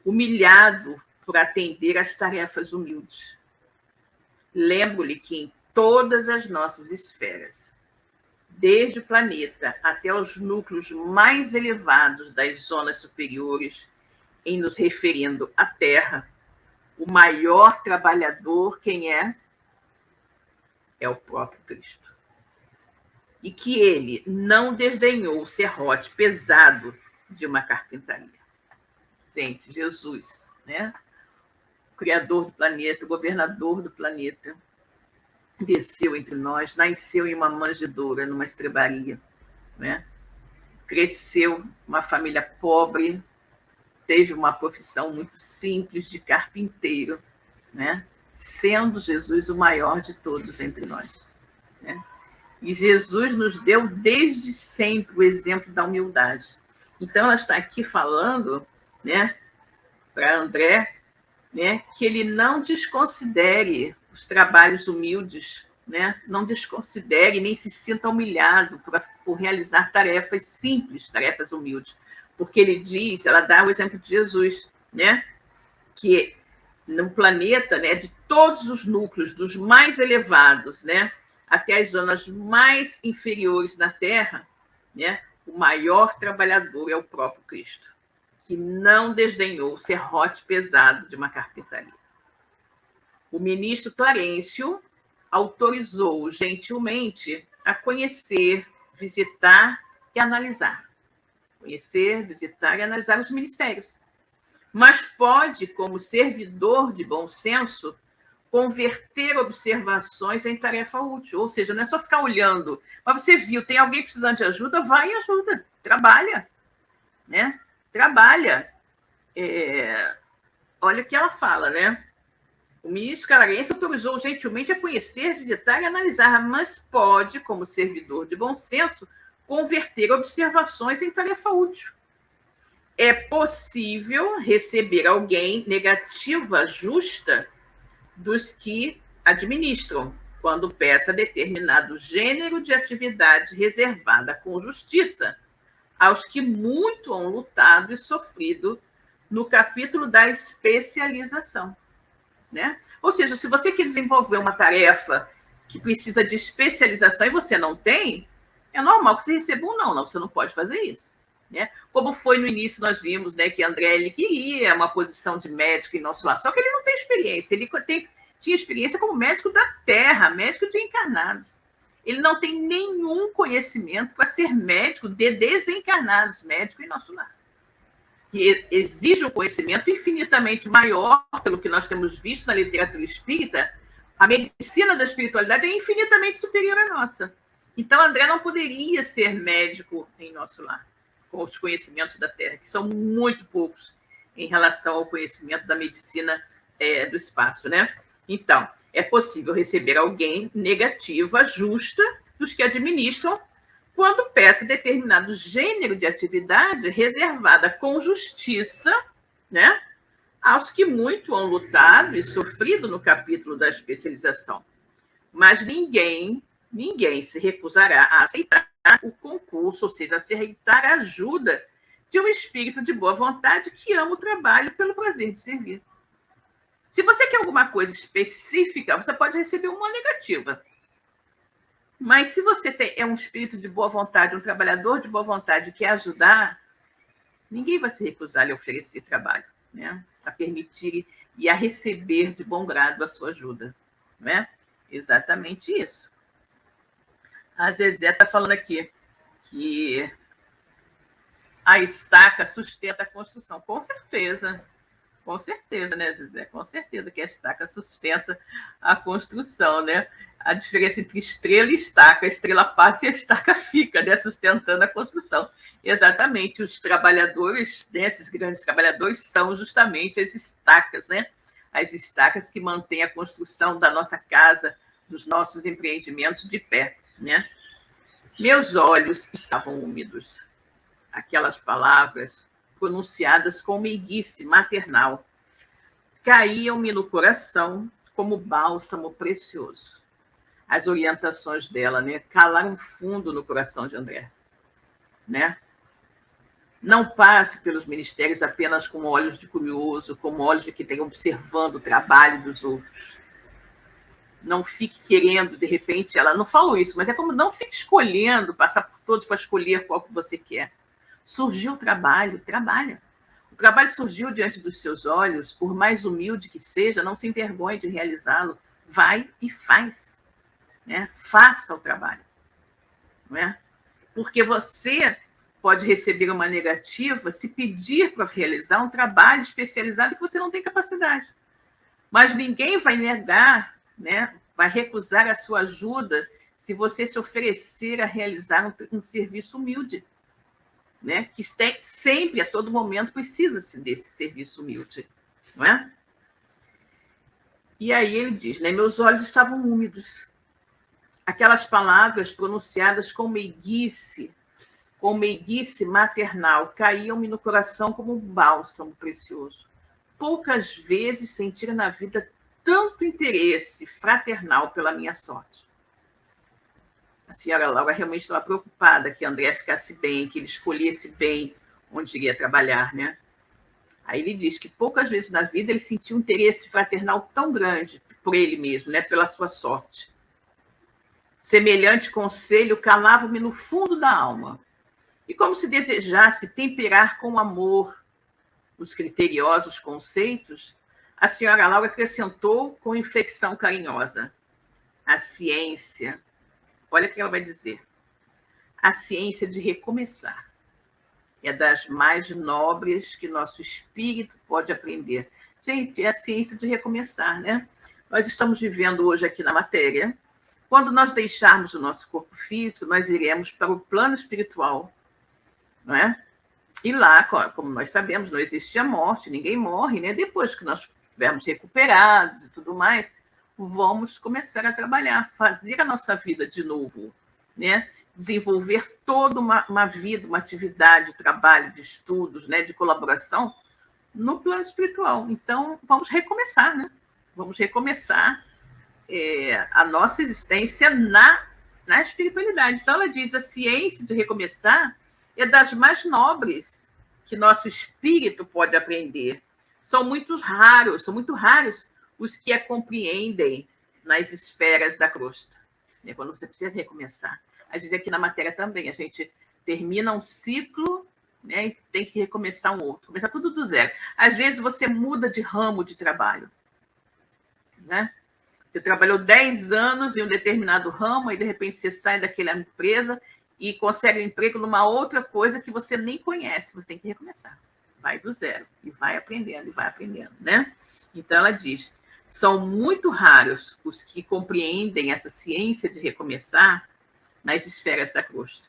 humilhado por atender às tarefas humildes. Lembro-lhe que em todas as nossas esferas, desde o planeta até os núcleos mais elevados das zonas superiores, em nos referindo à Terra, o maior trabalhador, quem é? É o próprio Cristo. E que ele não desdenhou o serrote pesado de uma carpintaria. Gente, Jesus, né? O Criador do planeta, o governador do planeta, desceu entre nós, nasceu em uma manjedoura, numa estrebaria, né? Cresceu uma família pobre, teve uma profissão muito simples de carpinteiro, né? Sendo Jesus o maior de todos entre nós, né? E Jesus nos deu desde sempre o exemplo da humildade. Então, ela está aqui falando, né, para André, né, que ele não desconsidere os trabalhos humildes, né? Não desconsidere nem se sinta humilhado por realizar tarefas simples, tarefas humildes. Porque ele diz, ela dá o exemplo de Jesus, né? Que no planeta, né, de todos os núcleos, dos mais elevados, né, até as zonas mais inferiores na Terra, né, o maior trabalhador é o próprio Cristo, que não desdenhou o serrote pesado de uma carpintaria. O ministro Clarencio autorizou gentilmente a conhecer, visitar e analisar. Conhecer, visitar e analisar os ministérios. Mas pode, como servidor de bom senso, converter observações em tarefa útil. Ou seja, não é só ficar olhando. Mas você viu, tem alguém precisando de ajuda, vai e ajuda. Trabalha. Né? Trabalha. Olha o que ela fala, né? O ministro Clarencio autorizou gentilmente a conhecer, visitar e analisar, mas pode, como servidor de bom senso, converter observações em tarefa útil. É possível receber alguém negativa justa dos que administram, quando peça determinado gênero de atividade reservada com justiça aos que muito han lutado e sofrido no capítulo da especialização. Né? Ou seja, se você quer desenvolver uma tarefa que precisa de especialização e você não tem, é normal que você receba um não, você não pode fazer isso. Né? Como foi no início, nós vimos, né, que André ele queria uma posição de médico em nosso lar, só que ele não tem experiência, ele tinha experiência como médico da Terra, médico de encarnados. Ele não tem nenhum conhecimento para ser médico de desencarnados, médico em nosso lar. Que exige um conhecimento infinitamente maior, pelo que nós temos visto na literatura espírita, a medicina da espiritualidade é infinitamente superior à nossa. Então, André não poderia ser médico em nosso lar, com os conhecimentos da Terra, que são muito poucos em relação ao conhecimento da medicina do espaço, né? Então, é possível receber alguém negativa, justa, dos que administram, quando peça determinado gênero de atividade reservada com justiça, né, aos que muito han lutado e sofrido no capítulo da especialização. Mas ninguém se recusará a aceitar o concurso, ou seja, a aceitar a ajuda de um espírito de boa vontade que ama o trabalho pelo prazer de servir. Se você quer alguma coisa específica, você pode receber uma negativa. Mas se você é um espírito de boa vontade, um trabalhador de boa vontade que quer ajudar, ninguém vai se recusar a lhe oferecer trabalho, né? A permitir e a receber de bom grado a sua ajuda. Né? Exatamente isso. A Zezé está falando aqui que a estaca sustenta a construção. Com certeza, né, Zezé? Com certeza que a estaca sustenta a construção, né? A diferença entre estrela e estaca, a estrela passa e a estaca fica, né? Sustentando a construção. Exatamente, os trabalhadores, né, esses grandes trabalhadores, são justamente as estacas, né? As estacas que mantêm a construção da nossa casa, dos nossos empreendimentos de pé, né? Meus olhos estavam úmidos. Aquelas palavras pronunciadas com meiguice maternal caíam-me no coração como bálsamo precioso. As orientações dela, né, calaram fundo no coração de André. Né? Não passe pelos ministérios apenas com olhos de curioso, como olhos de que tem observando o trabalho dos outros. Não fique querendo, de repente, ela não falou isso, mas é como não fique escolhendo, passar por todos para escolher qual que você quer. Surgiu o trabalho, trabalha. O trabalho surgiu diante dos seus olhos, por mais humilde que seja, não se envergonhe de realizá-lo. Vai e faz. Né? Faça o trabalho. Não é? Porque você pode receber uma negativa se pedir para realizar um trabalho especializado que você não tem capacidade. Mas ninguém vai negar, né? Vai recusar a sua ajuda se você se oferecer a realizar um serviço humilde. Né? Que sempre, a todo momento, precisa-se desse serviço humilde. Não é? E aí ele diz, né? Meus olhos estavam úmidos. Aquelas palavras pronunciadas com meiguice maternal, caíam-me no coração como um bálsamo precioso. Poucas vezes senti na vida tanto interesse fraternal pela minha sorte. A senhora Laura realmente estava preocupada que André ficasse bem, que ele escolhesse bem onde iria trabalhar, né? Aí ele diz que poucas vezes na vida ele sentiu um interesse fraternal tão grande por ele mesmo, né? Pela sua sorte. Semelhante conselho calava-me no fundo da alma. E como se desejasse temperar com amor os criteriosos conceitos, a senhora Laura acrescentou com inflexão carinhosa: a ciência, olha o que ela vai dizer, a ciência de recomeçar é das mais nobres que nosso espírito pode aprender. Gente, é a ciência de recomeçar, né? Nós estamos vivendo hoje aqui na matéria. Quando nós deixarmos o nosso corpo físico, nós iremos para o plano espiritual, não é? E lá, como nós sabemos, não existe a morte, ninguém morre, né? Depois que nós estivermos recuperados e tudo mais, vamos começar a trabalhar, fazer a nossa vida de novo, né? Desenvolver toda uma vida, uma atividade, trabalho, de estudos, né? De colaboração no plano espiritual. Então, vamos recomeçar, né? Vamos recomeçar a nossa existência na espiritualidade. Então, ela diz, a ciência de recomeçar é das mais nobres que nosso espírito pode aprender. São muito raros os que a compreendem nas esferas da crosta, né? Quando você precisa recomeçar. Às vezes aqui na matéria também, a gente termina um ciclo, né, e tem que recomeçar um outro, começar tudo do zero. Às vezes você muda de ramo de trabalho, né? Você trabalhou 10 anos em um determinado ramo e de repente você sai daquela empresa e consegue um emprego numa outra coisa que você nem conhece, você tem que recomeçar. Vai do zero e vai aprendendo, né? Então ela diz, são muito raros os que compreendem essa ciência de recomeçar nas esferas da crosta.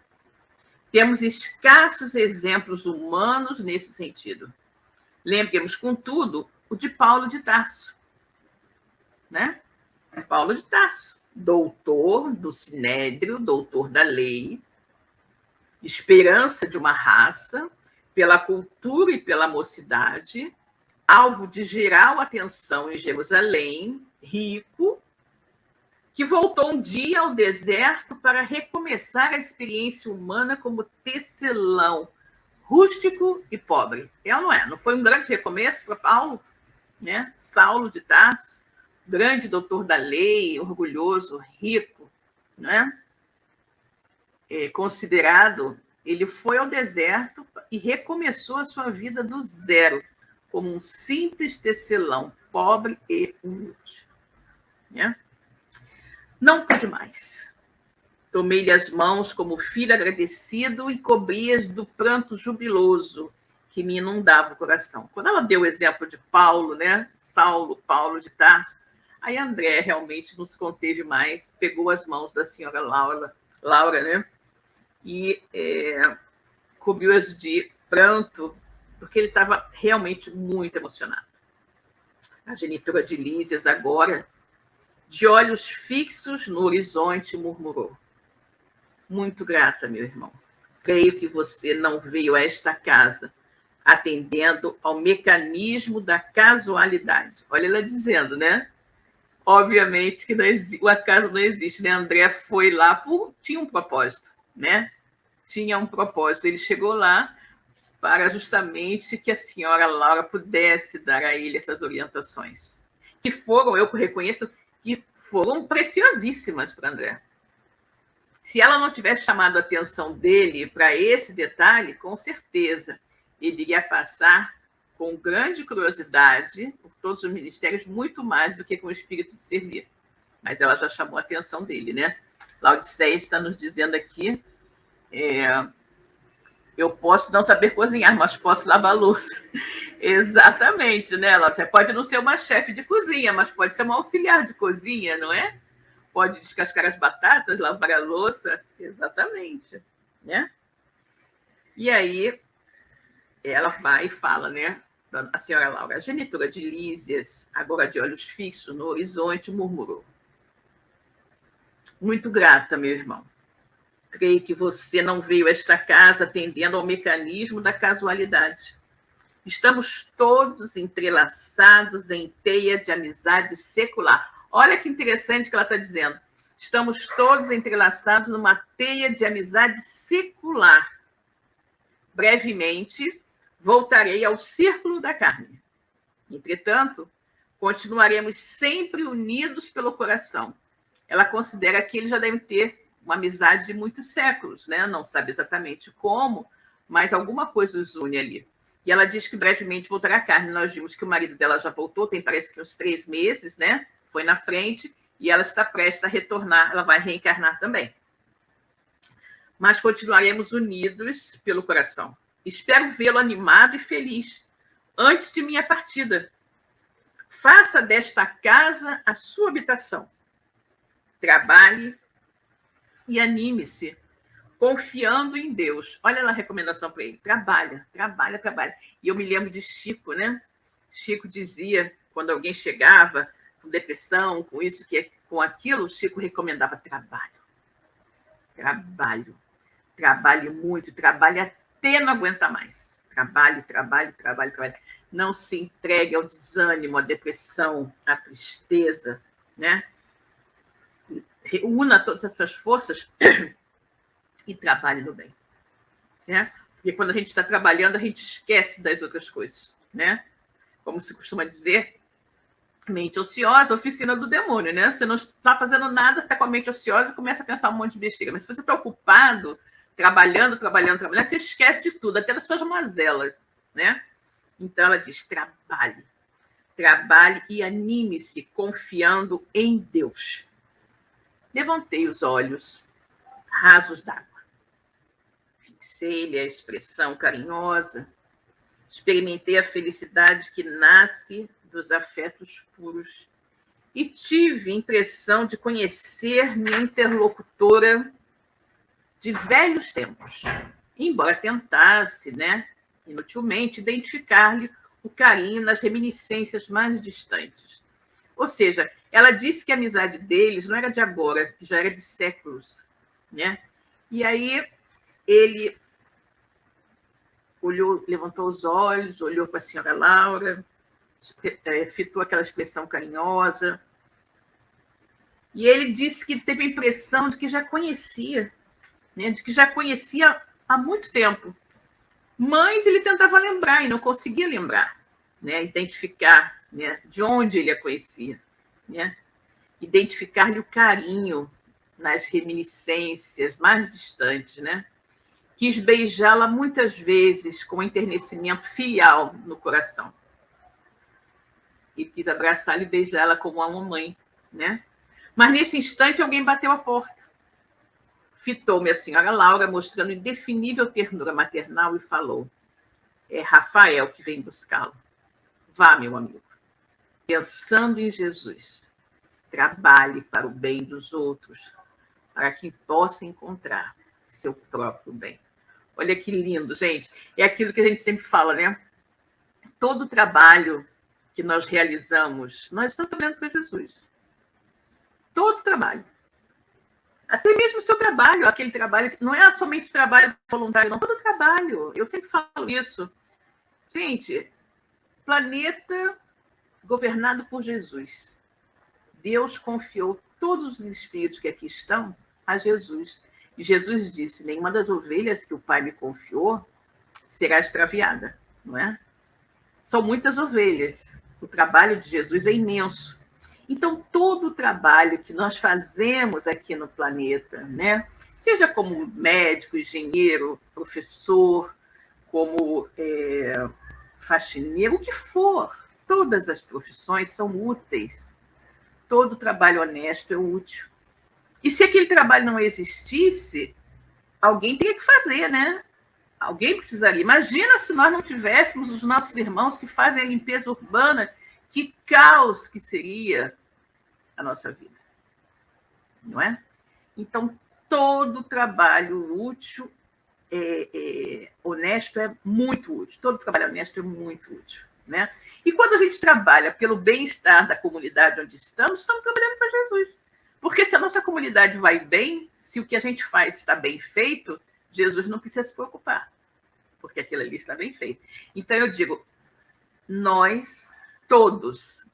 Temos escassos exemplos humanos nesse sentido. Lembremos, contudo, o de Paulo de Tarso, né? Paulo de Tarso, doutor do Sinédrio, doutor da lei, esperança de uma raça, pela cultura e pela mocidade, alvo de geral atenção em Jerusalém, rico, que voltou um dia ao deserto para recomeçar a experiência humana como tecelão, rústico e pobre. É ou não é? Não foi um grande recomeço para Paulo, né? Saulo de Tarso, grande doutor da lei, orgulhoso, rico, né? Considerado, ele foi ao deserto e recomeçou a sua vida do zero, como um simples tecelão, pobre e humilde, né? Não pude mais. Tomei-lhe as mãos como filho agradecido e cobri-as do pranto jubiloso que me inundava o coração. Quando ela deu o exemplo de Paulo, né? Saulo, Paulo de Tarso, aí André realmente não se conteve mais, pegou as mãos da senhora Laura, né? E cobriu-as de pranto, porque ele estava realmente muito emocionado. A genitora de Lísias agora, de olhos fixos no horizonte, murmurou: muito grata, meu irmão. Creio que você não veio a esta casa atendendo ao mecanismo da casualidade. Olha ela dizendo, né? Obviamente que o acaso não existe, né? André foi lá tinha um propósito, né? Tinha um propósito. Ele chegou lá para justamente que a senhora Laura pudesse dar a ele essas orientações, que foram, eu reconheço, que foram preciosíssimas para André. Se ela não tivesse chamado a atenção dele para esse detalhe, com certeza ele iria passar com grande curiosidade por todos os ministérios, muito mais do que com o espírito de servir. Mas ela já chamou a atenção dele, né? Laodiceia está nos dizendo aqui, eu posso não saber cozinhar, mas posso lavar louça. Exatamente, né, Laodiceia? Pode não ser uma chefe de cozinha, mas pode ser uma auxiliar de cozinha, não é? Pode descascar as batatas, lavar a louça. Exatamente, né? E aí, ela vai e fala, né? A senhora Laura, a genitora de Lísias, agora de olhos fixos no horizonte, murmurou: muito grata, meu irmão. Creio que você não veio a esta casa atendendo ao mecanismo da casualidade. Estamos todos entrelaçados em teia de amizade secular. Olha que interessante que ela está dizendo. Estamos todos entrelaçados numa teia de amizade secular. Brevemente, voltarei ao círculo da carne. Entretanto, continuaremos sempre unidos pelo coração. Ela considera que eles já devem ter uma amizade de muitos séculos, né? Não sabe exatamente como, mas alguma coisa os une ali. E ela diz que brevemente voltará à carne. Nós vimos que o marido dela já voltou, tem parece que uns 3 meses, né? Foi na frente, e ela está prestes a retornar, ela vai reencarnar também. Mas continuaremos unidos pelo coração. Espero vê-lo animado e feliz antes de minha partida. Faça desta casa a sua habitação. Trabalhe e anime-se, confiando em Deus. Olha lá a recomendação para ele. Trabalha, trabalha, trabalha. E eu me lembro de Chico, né? Chico dizia, quando alguém chegava com depressão, com isso, com aquilo, Chico recomendava trabalho. Trabalho. Trabalhe muito, trabalhe até não aguentar mais. Trabalhe, trabalhe, trabalhe, trabalhe. Não se entregue ao desânimo, à depressão, à tristeza, né? Reúna todas as suas forças e trabalhe no bem, né? Porque quando a gente está trabalhando, a gente esquece das outras coisas, né? Como se costuma dizer, mente ociosa, oficina do demônio, né? Você não está fazendo nada, está com a mente ociosa e começa a pensar um monte de besteira. Mas se você está ocupado, trabalhando, você esquece de tudo, até das suas mazelas, né? Então ela diz, trabalhe. Trabalhe e anime-se, confiando em Deus. Levantei os olhos rasos d'água. Fixei-lhe a expressão carinhosa. Experimentei a felicidade que nasce dos afetos puros. E tive a impressão de conhecer minha interlocutora de velhos tempos. Embora tentasse, né, inutilmente, identificar-lhe o carinho nas reminiscências mais distantes. Ou seja, ela disse que a amizade deles não era de agora, que já era de séculos, né? E aí ele olhou, levantou os olhos, olhou para a senhora Laura, fitou aquela expressão carinhosa, e ele disse que teve a impressão de que já conhecia, né? De que já conhecia há muito tempo, mas ele tentava lembrar e não conseguia lembrar, né? Identificar, né, de onde ele a conhecia, né? Identificar-lhe o carinho nas reminiscências mais distantes, né? Quis beijá-la muitas vezes com enternecimento filial no coração. E quis abraçá-la e beijá-la como uma mamãe, né? Mas nesse instante alguém bateu a porta. Fitou-me a senhora Laura, mostrando indefinível ternura maternal, e falou: é Rafael que vem buscá-lo. Vá, meu amigo. Pensando em Jesus, trabalhe para o bem dos outros, para que possa encontrar seu próprio bem. Olha que lindo, gente. É aquilo que a gente sempre fala, né? Todo trabalho que nós realizamos, nós estamos trabalhando para Jesus. Todo trabalho. Até mesmo o seu trabalho, aquele trabalho, não é somente trabalho voluntário, não, todo trabalho. Eu sempre falo isso. Gente, planeta governado por Jesus. Deus confiou todos os espíritos que aqui estão a Jesus. E Jesus disse, nenhuma das ovelhas que o Pai me confiou será extraviada, não é? São muitas ovelhas. O trabalho de Jesus é imenso. Então, todo o trabalho que nós fazemos aqui no planeta, né? Seja como médico, engenheiro, professor, como faxineiro, o que for, todas as profissões são úteis. Todo trabalho honesto é útil. E se aquele trabalho não existisse, alguém teria que fazer, né? Alguém precisaria. Imagina se nós não tivéssemos os nossos irmãos que fazem a limpeza urbana, que caos que seria a nossa vida, não é? Então, todo trabalho útil, honesto, é muito útil. Todo trabalho honesto é muito útil, né? E quando a gente trabalha pelo bem-estar da comunidade onde estamos trabalhando para Jesus. Porque se a nossa comunidade vai bem, se o que a gente faz está bem feito, Jesus não precisa se preocupar, porque aquilo ali está bem feito. Então, eu digo, nós todos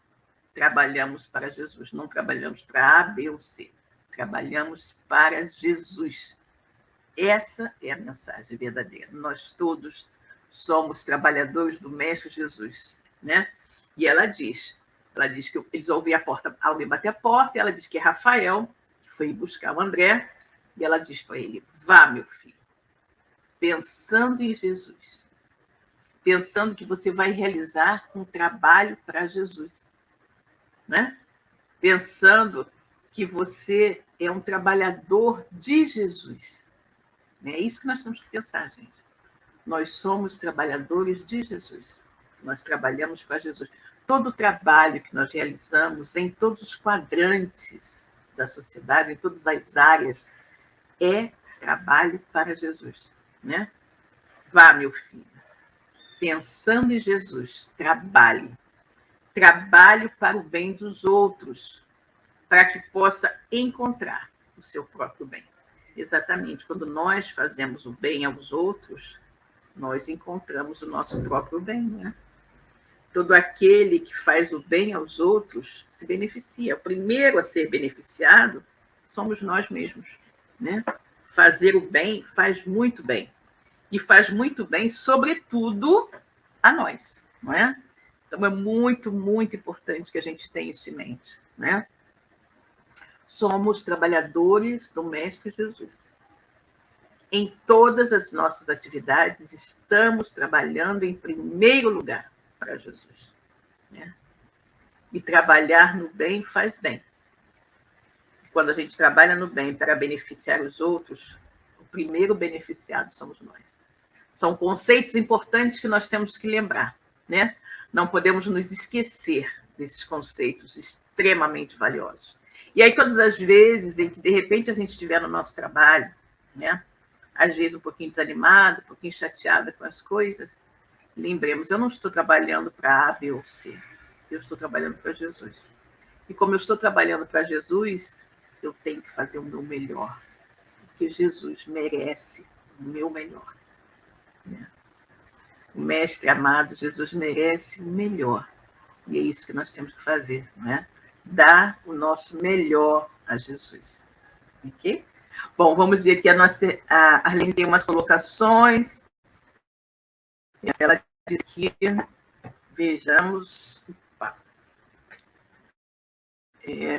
trabalhamos para Jesus, não trabalhamos para A, B ou C. trabalhamos para Jesus. Essa é a mensagem verdadeira. Nós todos somos trabalhadores do Mestre Jesus, né? E ela diz que eles ouviram a porta, alguém bater a porta, e ela diz que é Rafael, que foi buscar o André, e ela diz para ele: vá, meu filho, pensando em Jesus, pensando que você vai realizar um trabalho para Jesus, né? Pensando que você é um trabalhador de Jesus. É isso que nós temos que pensar, gente. Nós somos trabalhadores de Jesus. Nós trabalhamos para Jesus. Todo o trabalho que nós realizamos em todos os quadrantes da sociedade, em todas as áreas, é trabalho para Jesus, né? Vá, meu filho, pensando em Jesus, trabalhe. Trabalhe para o bem dos outros, para que possa encontrar o seu próprio bem. Exatamente, quando nós fazemos o bem aos outros, nós encontramos o nosso próprio bem, né? Todo aquele que faz o bem aos outros se beneficia. O primeiro a ser beneficiado somos nós mesmos, né? Fazer o bem faz muito bem. E faz muito bem, sobretudo, a nós, não é? Então, é muito, muito importante que a gente tenha isso em mente, né? Somos trabalhadores do Mestre Jesus. Em todas as nossas atividades, estamos trabalhando em primeiro lugar para Jesus, né? E trabalhar no bem faz bem. Quando a gente trabalha no bem para beneficiar os outros, o primeiro beneficiado somos nós. São conceitos importantes que nós temos que lembrar, né? Não podemos nos esquecer desses conceitos extremamente valiosos. E aí, todas as vezes em que, de repente, a gente estiver no nosso trabalho, né? Às vezes um pouquinho desanimado, um pouquinho chateada com as coisas, lembremos, eu não estou trabalhando para A, B ou C, eu estou trabalhando para Jesus. E como eu estou trabalhando para Jesus, eu tenho que fazer o meu melhor, porque Jesus merece o meu melhor, né? O Mestre amado, Jesus merece o melhor. E é isso que nós temos que fazer, né? Dar o nosso melhor a Jesus. Ok? Bom, vamos ver aqui a Arlene tem umas colocações. Ela diz que, vejamos,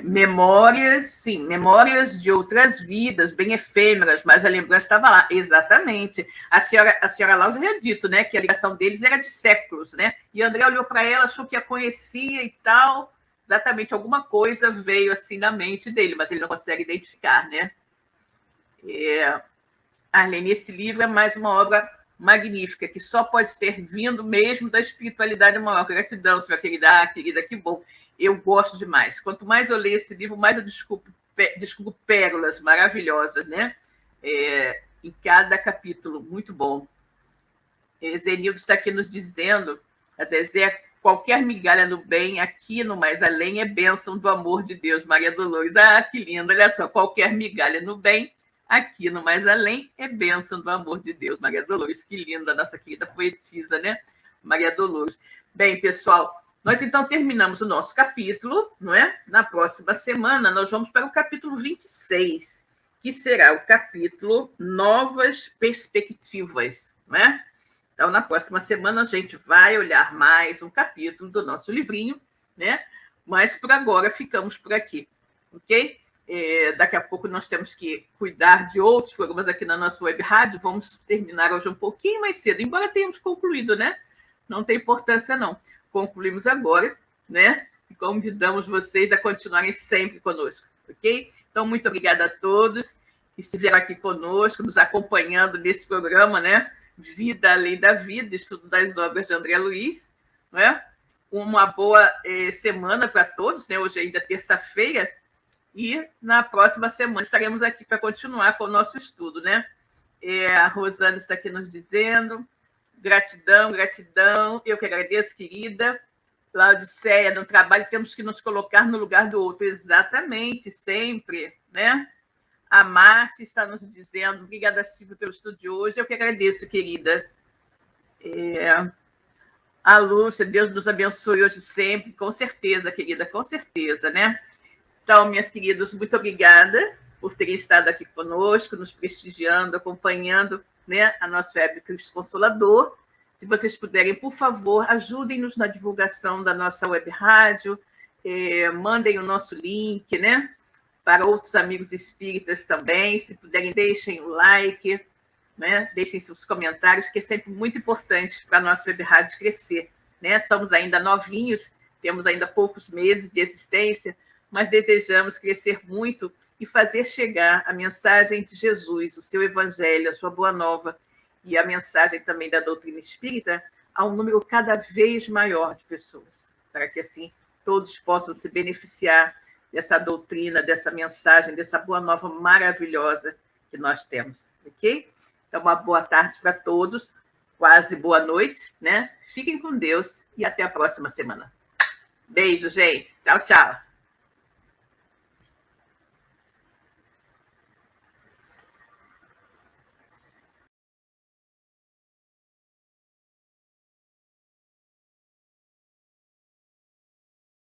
memórias, sim, memórias de outras vidas, bem efêmeras, mas a lembrança estava lá. Exatamente. A senhora Laura já tinha dito, né, que a ligação deles era de séculos, né? E André olhou para ela, achou que a conhecia e tal. Exatamente, alguma coisa veio assim na mente dele, mas ele não consegue identificar, né? Arlene, esse livro é mais uma obra magnífica, que só pode ser vindo mesmo da espiritualidade maior. Gratidão, senhora querida. Querida, que bom. Eu gosto demais. Quanto mais eu leio esse livro, mais eu descubro pérolas maravilhosas, né? Em cada capítulo. Muito bom. Zenildo está aqui nos dizendo, às vezes, qualquer migalha no bem, aqui no mais além, é bênção do amor de Deus. Maria Dolores. Ah, que lindo. Olha só, qualquer migalha no bem, aqui no mais além, é bênção do amor de Deus. Maria Dolores, que linda, nossa querida poetisa, né? Maria Dolores. Bem, pessoal, nós então terminamos o nosso capítulo, não é? Na próxima semana, nós vamos para o capítulo 26, que será o capítulo Novas Perspectivas, não é? Então, na próxima semana, a gente vai olhar mais um capítulo do nosso livrinho, né? Mas, por agora, ficamos por aqui, ok? Daqui a pouco nós temos que cuidar de outros programas aqui na nossa web rádio. Vamos terminar hoje um pouquinho mais cedo, embora tenhamos concluído, né? Não tem importância, não. Concluímos agora, né? E convidamos vocês a continuarem sempre conosco, ok? Então, muito obrigada a todos que estiveram aqui conosco, nos acompanhando nesse programa, né? Vida Além da Vida, estudo das obras de André Luiz, né? Uma boa semana para todos, né? Hoje ainda é terça-feira, e na próxima semana estaremos aqui para continuar com o nosso estudo, né? A Rosana está aqui nos dizendo, gratidão, gratidão, eu que agradeço, querida. Laodiceia, no trabalho temos que nos colocar no lugar do outro, exatamente, sempre, né? A Márcia está nos dizendo, obrigada, Silvia, pelo estudo de hoje, eu que agradeço, querida. A Lúcia, Deus nos abençoe hoje sempre, com certeza, querida, com certeza, né? Então, minhas queridas, muito obrigada. por terem estado aqui conosco, nos prestigiando, acompanhando, né, a nossa Web Cristo Consolador. Se vocês puderem, por favor, ajudem-nos na divulgação da nossa web rádio, mandem o nosso link, né, para outros amigos espíritas também. Se puderem, deixem o like, né, deixem seus comentários, que é sempre muito importante para a nossa web rádio crescer, né? Somos ainda novinhos, temos ainda poucos meses de existência, mas desejamos crescer muito e fazer chegar a mensagem de Jesus, o seu evangelho, a sua boa nova e a mensagem também da doutrina espírita a um número cada vez maior de pessoas, para que assim todos possam se beneficiar dessa doutrina, dessa mensagem, dessa boa nova maravilhosa que nós temos, ok? Então, uma boa tarde para todos, quase boa noite, né? Fiquem com Deus e até a próxima semana. Beijo, gente. Tchau, tchau.